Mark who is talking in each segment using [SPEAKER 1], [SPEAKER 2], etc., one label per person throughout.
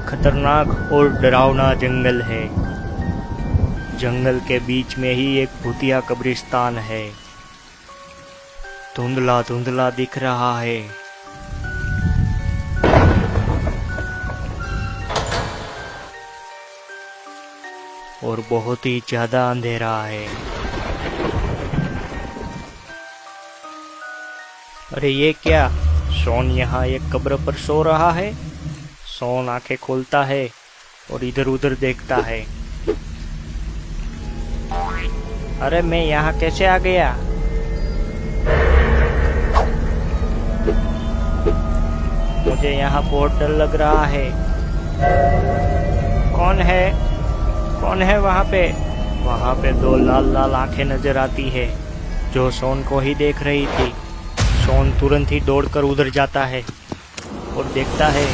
[SPEAKER 1] खतरनाक और डरावना जंगल है। जंगल के बीच में ही एक भूतिया कब्रिस्तान है। धुंधला धुंधला दिख रहा है। और बहुत ही ज्यादा अंधेरा है। अरे ये क्या? शॉन यहाँ एक कब्र पर सो रहा है। शॉन आंखें खोलता है और इधर उधर देखता है। अरे मैं यहाँ कैसे आ गया? मुझे यहाँ बहुत डर लग रहा है। कौन है? कौन है वहाँ पे? वहाँ पे दो लाल लाल आंखें नजर आती है जो शॉन को ही देख रही थी। शॉन तुरंत ही दौड़कर उधर जाता है और देखता है।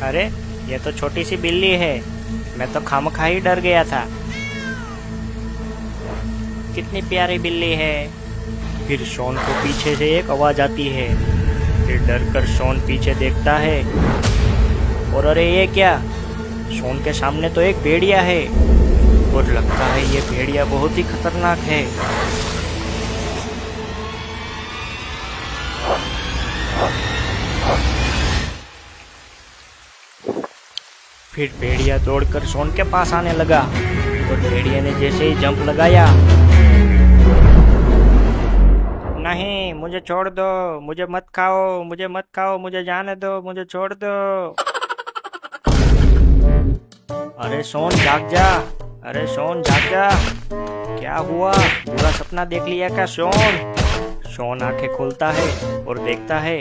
[SPEAKER 1] अरे ये तो छोटी सी बिल्ली है। मैं तो खामखा ही डर गया था। कितनी प्यारी बिल्ली है। फिर शॉन को पीछे से एक आवाज आती है। फिर डर कर शॉन पीछे देखता है और अरे ये क्या? शॉन के सामने तो एक भेड़िया है और लगता है ये भेड़िया बहुत ही खतरनाक है। फिर भेड़िया दौड़कर शॉन के पास आने लगा और भेड़िया ने जैसे ही जंप लगाया, नहीं मुझे छोड़ दो, मुझे मत खाओ, मुझे मत खाओ, मुझे जाने दो, मुझे छोड़ दो। अरे शॉन जाग जा। अरे शॉन जाग जा। क्या हुआ? बुरा सपना देख लिया क्या शॉन? शॉन आंखें खोलता है और देखता है।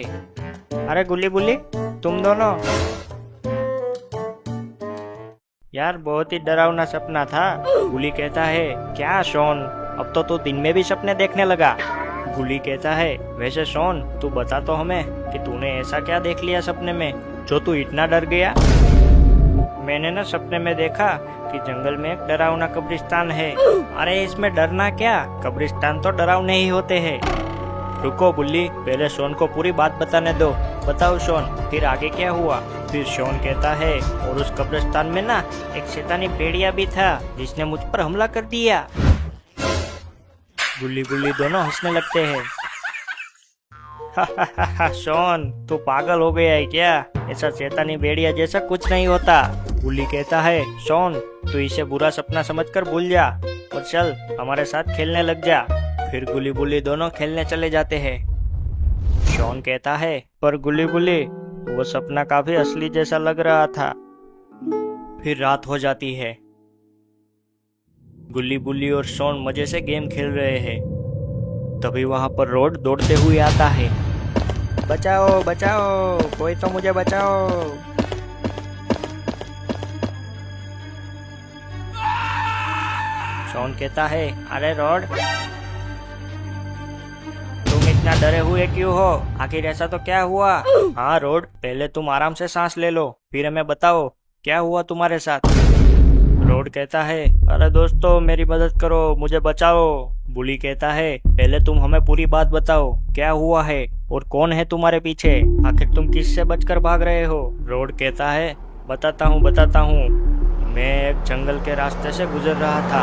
[SPEAKER 1] अरे गुल्ली बुल्ली, तुम दोनों। यार बहुत ही डरावना सपना था। गुल्ली कहता है, क्या शॉन, अब तो तू दिन में भी सपने देखने लगा। गुल्ली कहता है, वैसे शॉन तू बता तो हमें कि तूने ऐसा क्या देख लिया सपने में जो तू इतना डर गया? मैंने ना सपने में देखा कि जंगल में एक डरावना कब्रिस्तान है। अरे इसमें डरना क्या? कब्रिस्तान तो डरावने ही होते हैं। रुको बुल्ली, पहले शॉन को पूरी बात बताने दो। बताओ शॉन, फिर आगे क्या हुआ? फिर शॉन कहता है, और उस कब्रिस्तान में ना एक शैतानी भेड़िया भी था जिसने मुझ पर हमला कर दिया। गुल्ली गुल्ली दोनों हंसने लगते हैं। शॉन तू पागल हो गया है क्या? ऐसा शैतानी भेड़िया जैसा कुछ नहीं होता। गुल्ली कहता है, शॉन तू इसे बुरा सपना समझकर भूल जा और चल हमारे साथ खेलने लग जा। फिर गुल्ली बुल्ली दोनों खेलने चले जाते हैं। शॉन कहता है, पर गुल्ली बुल्ली वो सपना काफी असली जैसा लग रहा था। फिर रात हो जाती है। गुल्ली बुल्ली और शॉन मजे से गेम खेल रहे हैं। तभी वहां पर रोड दौड़ते हुए आता है। बचाओ बचाओ, कोई तो मुझे बचाओ। शॉन कहता है, अरे रोड तुम इतना डरे हुए क्यों हो? आखिर ऐसा तो क्या हुआ? हाँ रोड, पहले तुम आराम से सांस ले लो, फिर हमें बताओ क्या हुआ तुम्हारे साथ। रोड कहता है, अरे दोस्तों मेरी मदद करो, मुझे बचाओ। बुली कहता है, पहले तुम हमें पूरी बात बताओ, क्या हुआ है और कौन है तुम्हारे पीछे? आखिर तुम किससे बचकर भाग रहे हो? रोड कहता है, बताता हूँ। मैं एक जंगल के रास्ते से गुजर रहा था।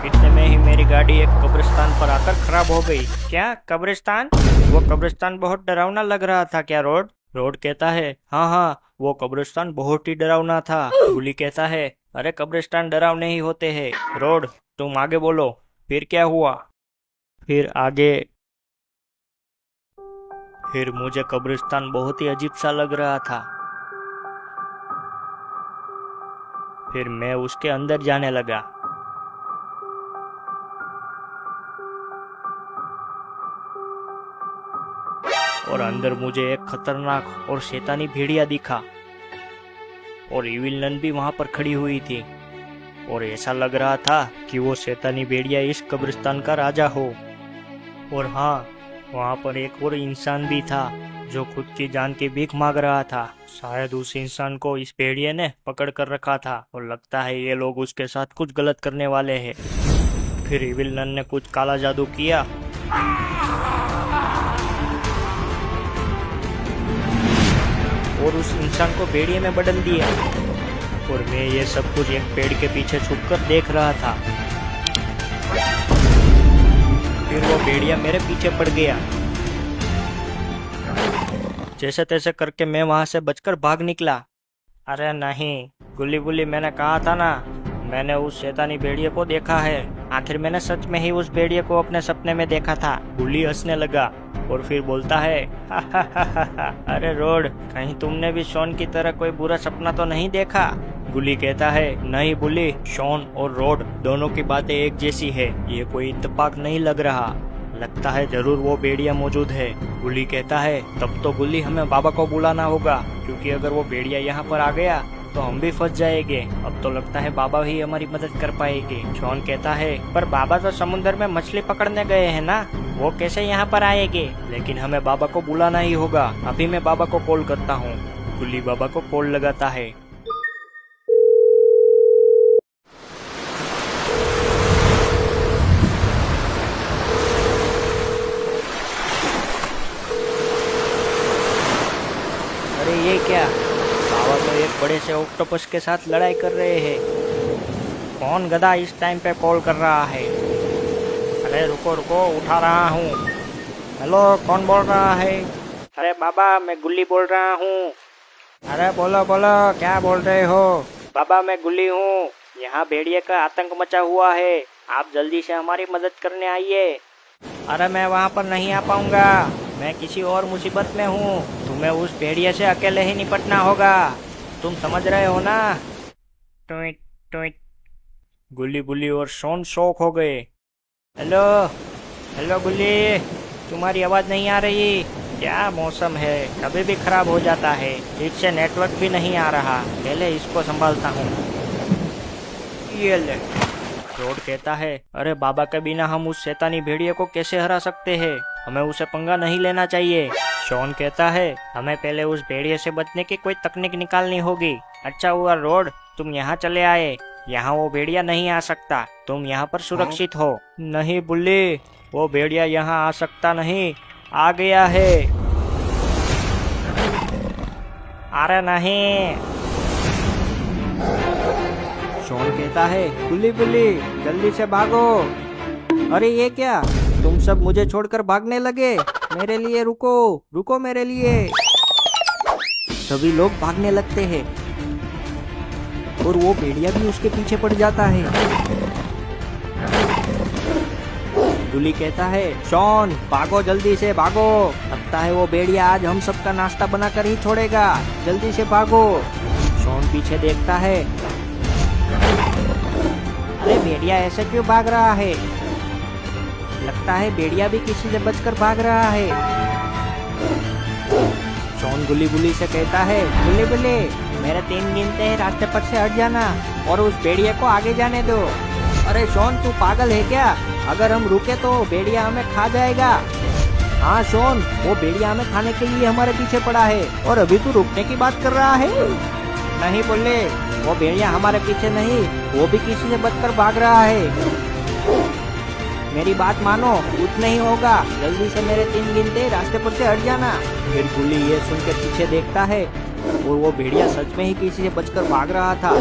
[SPEAKER 1] इतने में ही मेरी गाड़ी एक कब्रिस्तान पर आकर खराब हो गई। क्या कब्रिस्तान? वो कब्रिस्तान बहुत डरावना लग रहा था क्या रोड? रोड कहता है, हाँ वो कब्रिस्तान बहुत ही डरावना था। गुली कहता है, अरे कब्रिस्तान डरावने ही होते हैं। रोड तुम आगे बोलो, फिर क्या हुआ? फिर आगे फिर मुझे कब्रिस्तान बहुत ही अजीब सा लग रहा था। फिर मैं उसके अंदर जाने लगा। और अंदर मुझे एक खतरनाक और शैतानी भेड़िया दिखा और इविल नन भी वहां पर खड़ी हुई थी। और ऐसा लग रहा था कि वो शैतानी भेड़िया इस कब्रिस्तान का राजा हो। और हाँ, वहां पर एक और इंसान भी था जो खुद की जान की भीख मांग रहा था। शायद उस इंसान को इस भेड़िए ने पकड़ कर रखा था और लगता है ये लोग उसके साथ कुछ गलत करने वाले हैं। फिर इविल नन ने कुछ काला जादू किया और उस इंसान को भेड़िए में बदल दिया। और मैं ये सब कुछ एक पेड़ के पीछे छुपकर देख रहा था। फिर वो भेड़िया मेरे पीछे पड़ गया। जैसे तैसे करके मैं वहां से बचकर भाग निकला। अरे नहीं गुल्ली बुल्ली, मैंने कहा था ना, मैंने उस शैतानी भेड़िए को देखा है। आखिर मैंने सच में ही उस भेड़िए को अपने सपने में देखा था। गुल्ली हंसने लगा और फिर बोलता है अरे रोड, कहीं तुमने भी शॉन की तरह कोई बुरा सपना तो नहीं देखा? गुल्ली कहता है नहीं बुल्ली, शॉन और रोड दोनों की बातें एक जैसी है, ये कोई इत्तेफाक नहीं लग रहा। लगता है जरूर वो भेड़िया मौजूद है। गुल्ली कहता है तब तो गुल्ली हमें बाबा को बुलाना होगा, क्योंकि अगर वो भेड़िया यहाँ पर आ गया तो हम भी फंस जाएंगे। अब तो लगता है बाबा ही हमारी मदद कर पाएंगे। शॉन कहता है पर बाबा तो समुद्र में मछली पकड़ने गए हैं ना, वो कैसे यहाँ पर आएंगे? लेकिन हमें बाबा को बुलाना ही होगा। अभी मैं बाबा को कॉल करता हूँ। गुल्ली बाबा को कॉल लगाता है। अरे ये क्या, बाबा तो एक बड़े से ऑक्टोपस के साथ लड़ाई कर रहे हैं। कौन गधा इस टाइम पे कॉल कर रहा है? अरे रुको रुको, उठा रहा हूँ। हेलो, कौन बोल रहा है? अरे बाबा, मैं गुल्ली बोल रहा हूँ। अरे बोलो बोलो, क्या बोल रहे हो? बाबा मैं गुल्ली हूँ, यहाँ भेड़िए का आतंक मचा हुआ है, आप जल्दी से हमारी मदद करने आइए। अरे मैं वहाँ पर नहीं आ पाऊंगा, मैं किसी और मुसीबत में हूँ। तुम्हें उस भेड़िए से अकेले ही निपटना होगा, तुम समझ रहे हो ना? Tweet tweet. गुल्ली बुल्ली और शॉन शॉक हो गए। हेलो हेलो गुल्ली, तुम्हारी आवाज़ नहीं आ रही? क्या मौसम है, कभी भी खराब हो जाता है। ठीक से नेटवर्क भी नहीं आ रहा, पहले इसको संभालता हूँ। ये ले। रोड कहता है अरे बाबा के बिना हम उस शैतानी भेड़िए को कैसे हरा सकते हैं, हमें उसे पंगा नहीं लेना चाहिए। शॉन कहता है हमें पहले उस भेड़िए से बचने की कोई तकनीक निकालनी होगी। अच्छा हुआ रोड तुम यहाँ चले आए, यहाँ वो भेड़िया नहीं आ सकता, तुम यहाँ पर सुरक्षित हो। नहीं बुल्ली, वो भेड़िया यहाँ आ सकता नहीं, आ गया है। अरे नहीं। शॉन कहता है बुल्ली बुल्ली जल्दी से भागो। अरे ये क्या, तुम सब मुझे छोड़कर भागने लगे? मेरे लिए रुको, रुको मेरे लिए। सभी लोग भागने लगते हैं और वो भेड़िया भी उसके पीछे पड़ जाता है। गुल्ली कहता है शॉन भागो, जल्दी से भागो, लगता है वो भेड़िया आज हम सबका नाश्ता बनाकर ही छोड़ेगा, जल्दी से भागो। शॉन पीछे देखता है। अरे भेड़िया ऐसे क्यों भाग रहा है? लगता है भेड़िया भी किसी से बचकर भाग रहा है। शॉन गुल्ली बुल्ली से कहता है गुल्ली बुल्ली मेरे 3 गिनते हैं, रास्ते पर से हट जाना और उस भेड़िया को आगे जाने दो। अरे शॉन तू पागल है क्या? अगर हम रुके तो भेड़िया हमें खा जाएगा। हाँ शॉन, वो भेड़िया हमें खाने के लिए हमारे पीछे पड़ा है और अभी तू रुकने की बात कर रहा है? नहीं बोले, वो भेड़िया हमारे पीछे नहीं, वो भी किसी से बचकर भाग रहा है। मेरी बात मानो, कुछ नहीं होगा, जल्दी से मेरे 3 गिनते रास्ते पर से हट जाना। फिर गुल्ली ये सुनकर पीछे देखता है और वो भेड़िया सच में ही किसी से बचकर भाग रहा था।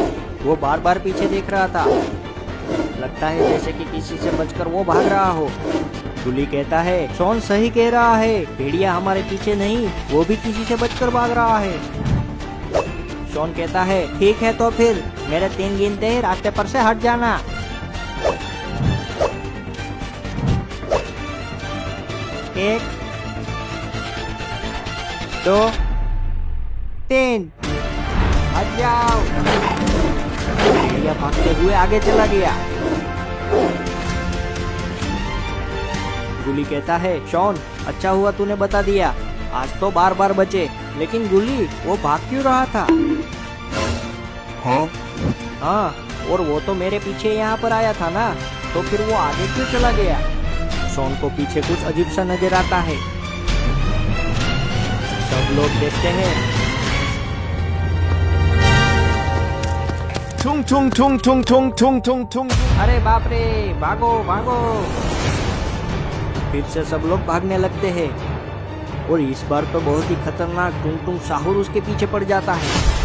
[SPEAKER 1] वो बार बार पीछे देख रहा था, लगता है जैसे कि किसी से बचकर वो भाग रहा हो। गुल्ली कहता है शॉन सही कह रहा है, भेड़िया हमारे पीछे नहीं, वो भी किसी से बचकर भाग रहा है। शॉन कहता है ठीक है तो फिर मेरे 3 गिनते रास्ते पर से हट जाना। 1 2 3 हट जाओ। भेड़िया भागते हुए आगे चला गया। गुल्ली कहता है शॉन अच्छा हुआ तूने बता दिया, आज तो बार बार बचे। लेकिन गुल्ली वो भाग क्यों रहा था? हाँ, और वो तो मेरे पीछे यहाँ पर आया था ना, तो फिर वो आगे क्यों चला गया? शॉन को पीछे कुछ अजीब सा नजर आता है। सब लोग देखते हैं।
[SPEAKER 2] tung tung tung tung tung tung tung tung।
[SPEAKER 1] अरे बाप रे, भागो भागो। फिर से सब लोग भागने लगते हैं। और इस बार तो बहुत ही खतरनाक टुंग टुंग साहुर उसके पीछे पड़ जाता है।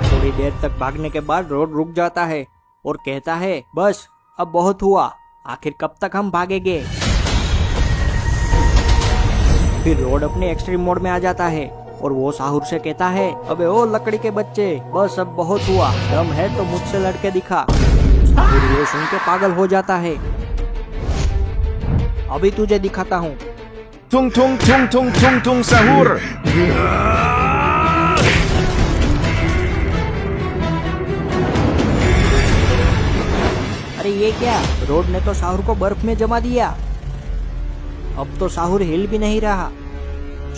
[SPEAKER 1] थोड़ी देर तक भागने के बाद रोड रुक जाता है और कहता है, बस अब बहुत हुआ, आखिर कब तक हम भागेंगे। फिर रोड अपने एक्सट्रीम मोड में आ जाता है और वो साहुर से कहता है, अबे ओ लकड़ी के बच्चे, बस अब बहुत हुआ, दम है तो मुझसे लड़के दिखा। साहुर ये सुन के पागल हो जाता है, अभी तुझे दिखाता हूँ।
[SPEAKER 2] Tung tung tung tung tung tung sahur.
[SPEAKER 1] अरे ये क्या, रोड ने तो साहुर को बर्फ में जमा दिया। अब तो साहुर हिल भी नहीं रहा।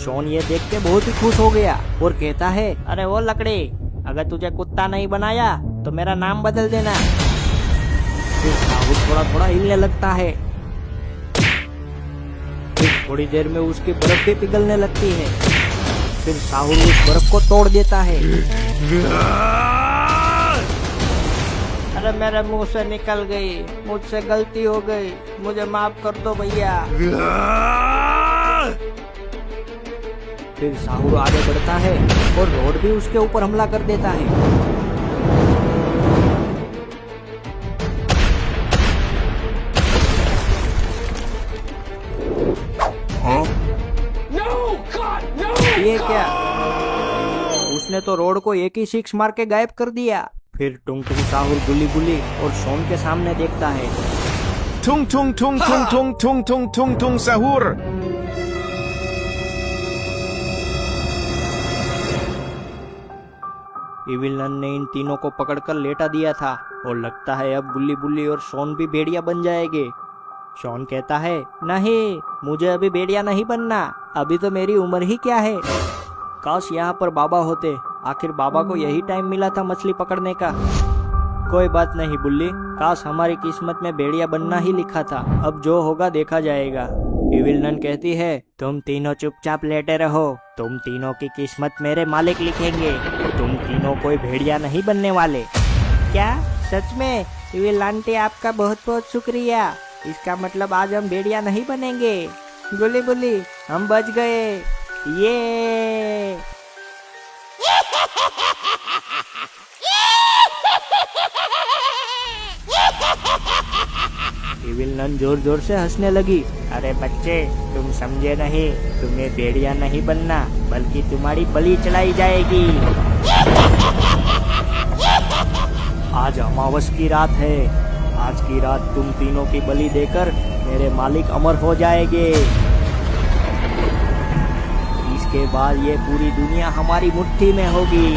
[SPEAKER 1] शॉन ये देख के बहुत ही खुश हो गया और कहता है, अरे वो लकड़ी, अगर तुझे कुत्ता नहीं बनाया तो मेरा नाम बदल देना। फिर साहुर थोड़ा थोड़ा हिलने लगता है। फिर थोड़ी देर में उसकी बर्फ भी पिघलने लगती है। फिर साहुर उस बर्फ को तोड़ देता है। अरे मेरे मुंह से निकल गई, मुझसे गलती हो गई, मुझे माफ कर दो भैया। फिर साहुर आगे बढ़ता है और रोड भी उसके ऊपर हमला कर देता है। ये क्या, उसने तो रोड को एक ही सिक्स मार के गायब कर दिया। फिर टुंग टुंग साहुर गुली गुली और शॉन के सामने देखता है।
[SPEAKER 2] Tung tung tung tung tung tung tung tung tung sahur.
[SPEAKER 1] इविलन ने इन तीनों को पकड़कर लेटा दिया था और लगता है अब गुल्ली बुल्ली और शॉन भी भेड़िया बन जाएंगे। शॉन कहता है, नहीं, मुझे अभी भेड़िया नहीं बनना, अभी तो मेरी उम्र ही क्या है। काश यहाँ पर बाबा होते, आखिर बाबा को यही टाइम मिला था मछली पकड़ने का। कोई बात नहीं बुल्ली, काश हमारी किस्मत में भेड़िया बनना ही लिखा था, अब जो होगा देखा जाएगा। इविलन कहती है, तुम तीनों चुपचाप लेटे रहो, तुम तीनों की किस्मत मेरे मालिक लिखेंगे, तुम तीनों कोई भेड़िया नहीं बनने वाले। क्या सच में? इविल आंटी आपका बहुत बहुत शुक्रिया, इसका मतलब आज हम भेड़िया नहीं बनेंगे। गुली बुली, हम बच गए, ये। इविल नन जोर जोर से हंसने लगी। अरे बच्चे, तुम समझे नहीं, तुम्हें भेड़िया नहीं बनना, बल्कि तुम्हारी बलि चढ़ाई जाएगी। आज अमावस की रात है, आज की रात तुम तीनों की बलि देकर मेरे मालिक अमर हो जाएंगे। इसके बाद ये पूरी दुनिया हमारी मुट्ठी में होगी।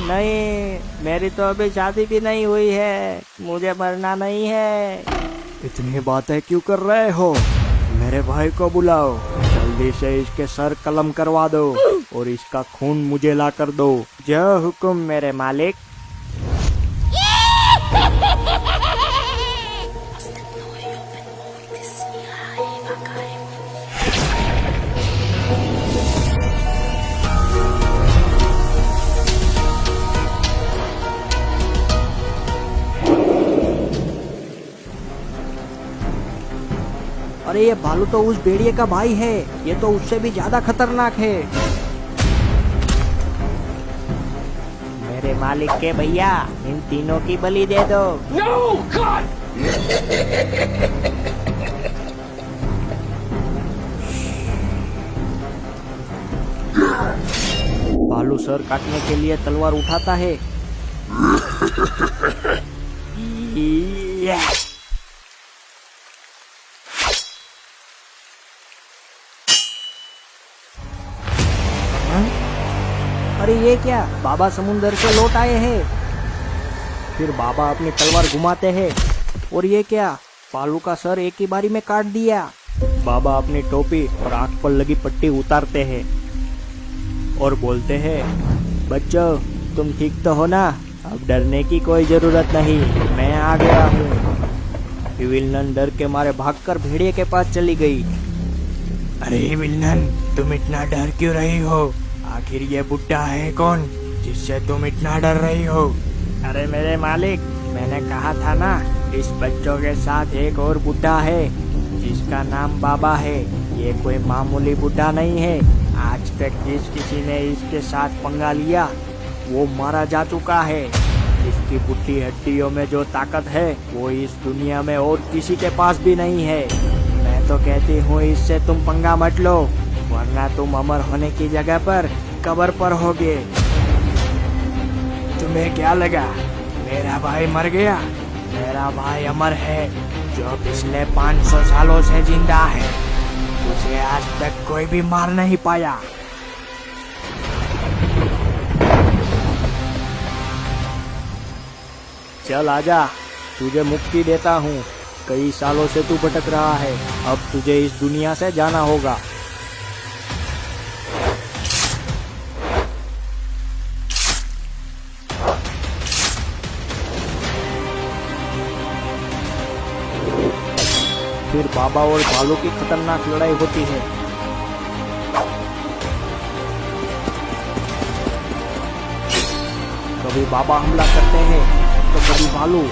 [SPEAKER 1] नहीं, मेरी तो अभी शादी भी नहीं हुई है, मुझे मरना नहीं है। इतनी बातें क्यों कर रहे हो? मेरे भाई को बुलाओ, जल्दी से इसके सर कलम करवा दो और इसका खून मुझे ला कर दो। जो हुक्म मेरे मालिक। अरे ये भालू तो उस भेड़िए का भाई है, ये तो उससे भी ज्यादा खतरनाक है। मेरे मालिक के भैया, इन तीनों की बलि दे दो। No, God! भालू सर काटने के लिए तलवार उठाता है। अरे ये क्या, बाबा समुंदर से लौट आए हैं। फिर बाबा अपनी तलवार घुमाते हैं और ये क्या, भालू का सर एक ही बारी में काट दिया। बाबा अपनी टोपी और आंख पर लगी पट्टी उतारते हैं और बोलते हैं, बच्चों तुम ठीक तो हो ना, अब डरने की कोई जरूरत नहीं, मैं आ गया हूँ। विलन डर के मारे भागकर भेड़िए के पास चली गई।
[SPEAKER 3] अरे विलन, तुम इतना डर क्यों रही हो? आखिर ये बुड्ढा है कौन जिससे तुम इतना डर रही हो?
[SPEAKER 1] अरे मेरे मालिक, मैंने कहा था ना, इस बच्चों के साथ एक और बुड्ढा है जिसका नाम बाबा है। ये कोई मामूली बुड्ढा नहीं है। आज तक जिस किसी ने इसके साथ पंगा लिया वो मारा जा चुका है। इसकी बुढ़ी हड्डियों में जो ताकत है वो इस दुनिया में और किसी के पास भी नहीं है। मैं तो कहती हूँ इससे तुम पंगा मत लो, वरना तुम अमर होने की जगह पर कब्र पर होगे।
[SPEAKER 3] तुम्हें क्या लगा मेरा भाई मर गया?
[SPEAKER 1] मेरा भाई अमर है, जो पिछले 500 सालों से जिंदा है।
[SPEAKER 3] उसे आज तक कोई भी मार नहीं पाया।
[SPEAKER 1] चल आजा, तुझे मुक्ति देता हूँ। कई सालों से तू भटक रहा है, अब तुझे इस दुनिया से जाना होगा। फिर बाबा और भालू की खतरनाक लड़ाई होती है। कभी बाबा हमला करते हैं तो कभी भालू।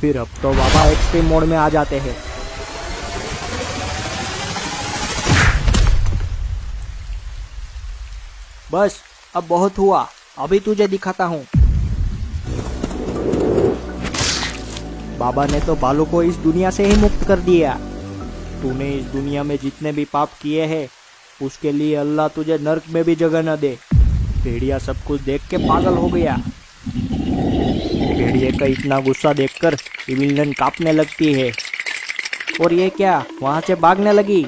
[SPEAKER 1] फिर अब तो बाबा एक्सट्रीम मोड में आ जाते हैं। बस अब बहुत हुआ, अभी तुझे दिखाता हूँ। बाबा ने तो भालू को इस दुनिया से ही मुक्त कर दिया। तूने इस दुनिया में जितने भी पाप किए हैं उसके लिए अल्लाह तुझे नर्क में भी जगह न दे। भेड़िया सब कुछ देख के पागल हो गया। भेड़िए का इतना गुस्सा देखकर विलन कांपने लगती है। और ये क्या, वहां से भागने लगी।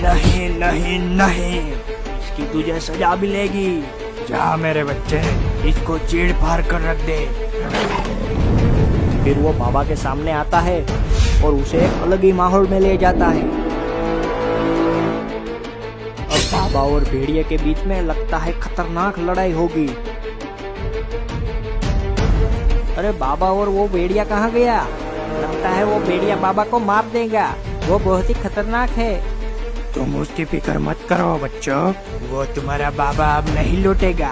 [SPEAKER 3] नहीं नहीं नहीं,
[SPEAKER 1] इसकी तुझे सजा मिलेगी।
[SPEAKER 3] जा मेरे बच्चे, इसको चीड़ फाड़ कर रख दे।
[SPEAKER 1] फिर वो बाबा के सामने आता है और उसे एक अलग ही माहौल में ले जाता है। अब बाबा और भेड़िए के बीच में लगता है खतरनाक लड़ाई होगी। अरे बाबा और वो भेड़िया कहाँ गया? लगता है वो भेड़िया बाबा को मार देगा। वो बहुत ही खतरनाक है।
[SPEAKER 3] तुम उसकी फिक्र मत करो बच्चों, वो तुम्हारा बाबा अब नहीं लौटेगा।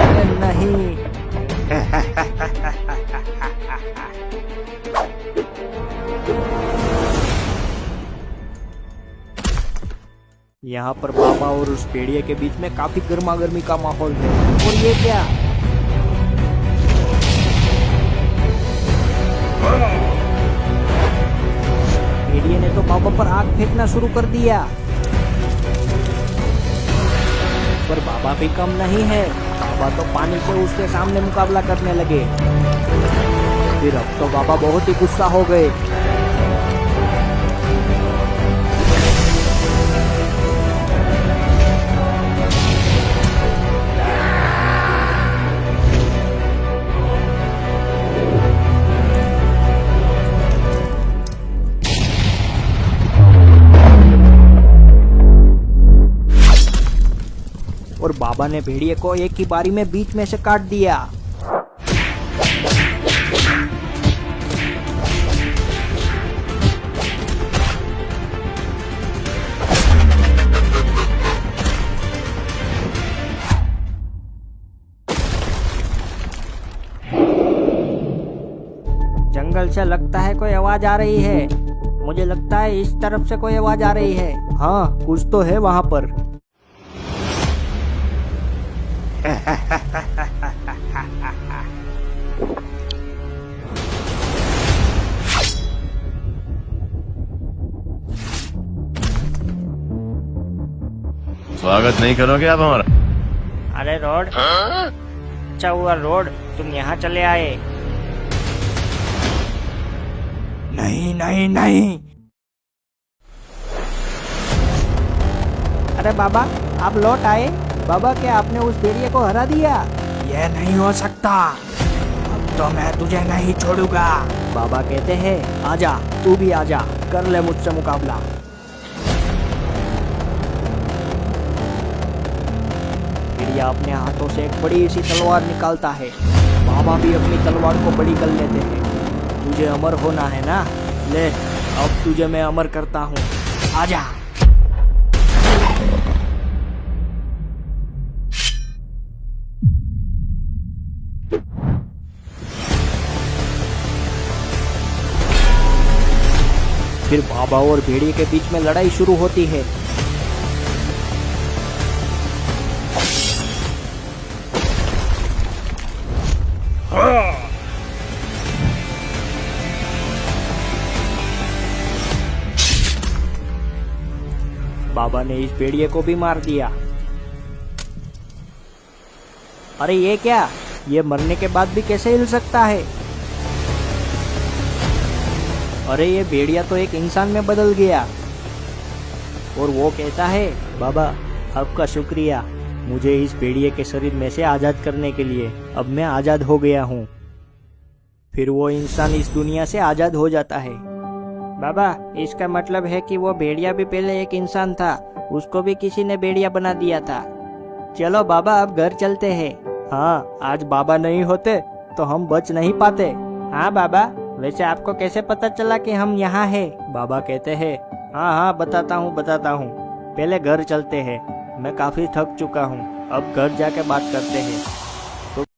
[SPEAKER 1] अरे नहीं। यहाँ पर बाबा और उस भेड़िए के बीच में काफी गर्मा गर्मी का माहौल है। और ये क्या? भेड़िए ने तो बाबा पर आग फेंकना शुरू कर दिया। पर बाबा भी कम नहीं है। बाबा तो पानी से उसके सामने मुकाबला करने लगे। फिर अब तो बाबा बहुत ही गुस्सा हो गए। और बाबा ने भेड़िए को एक ही बारी में बीच में से काट दिया। जंगल से लगता है कोई आवाज आ रही है। मुझे लगता है इस तरफ से कोई आवाज आ रही है। हाँ, कुछ तो है वहां पर।
[SPEAKER 2] स्वागत नहीं करोगे आप हमारा?
[SPEAKER 1] अरे रोड, अच्छा हुआ रोड तुम यहाँ चले आए।
[SPEAKER 3] नहीं नहीं नहीं।
[SPEAKER 1] अरे बाबा, आप लौट आए। बाबा, क्या आपने उस भेड़िए को हरा दिया?
[SPEAKER 3] ये नहीं हो सकता, अब तो मैं तुझे नहीं छोड़ूंगा।
[SPEAKER 1] बाबा कहते हैं आजा, तू भी आजा, कर ले मुझसे मुकाबला। भेड़िया अपने हाथों से एक बड़ी सी तलवार निकालता है। बाबा भी अपनी तलवार को बड़ी कर लेते हैं। तुझे अमर होना है ना, ले अब तुझे मैं अमर करता हूँ, आजा। फिर बाबा और भेड़िए के बीच में लड़ाई शुरू होती है। बाबा ने इस भेड़िए को भी मार दिया। अरे ये क्या, ये मरने के बाद भी कैसे हिल सकता है? अरे ये भेड़िया तो एक इंसान में बदल गया। और वो कहता है, बाबा आपका शुक्रिया मुझे इस भेड़िए के शरीर में से आजाद करने के लिए। अब मैं आजाद हो गया हूँ। फिर वो इंसान इस दुनिया से आजाद हो जाता है। बाबा इसका मतलब है कि वो भेड़िया भी पहले एक इंसान था, उसको भी किसी ने भेड़िया बना दिया था। चलो बाबा अब घर चलते हैं। हाँ, आज बाबा नहीं होते तो हम बच नहीं पाते। हाँ बाबा, वैसे आपको कैसे पता चला कि हम यहाँ हैं? बाबा कहते हैं, हाँ बताता हूँ पहले घर चलते हैं, मैं काफी थक चुका हूँ, अब घर जाके बात करते हैं।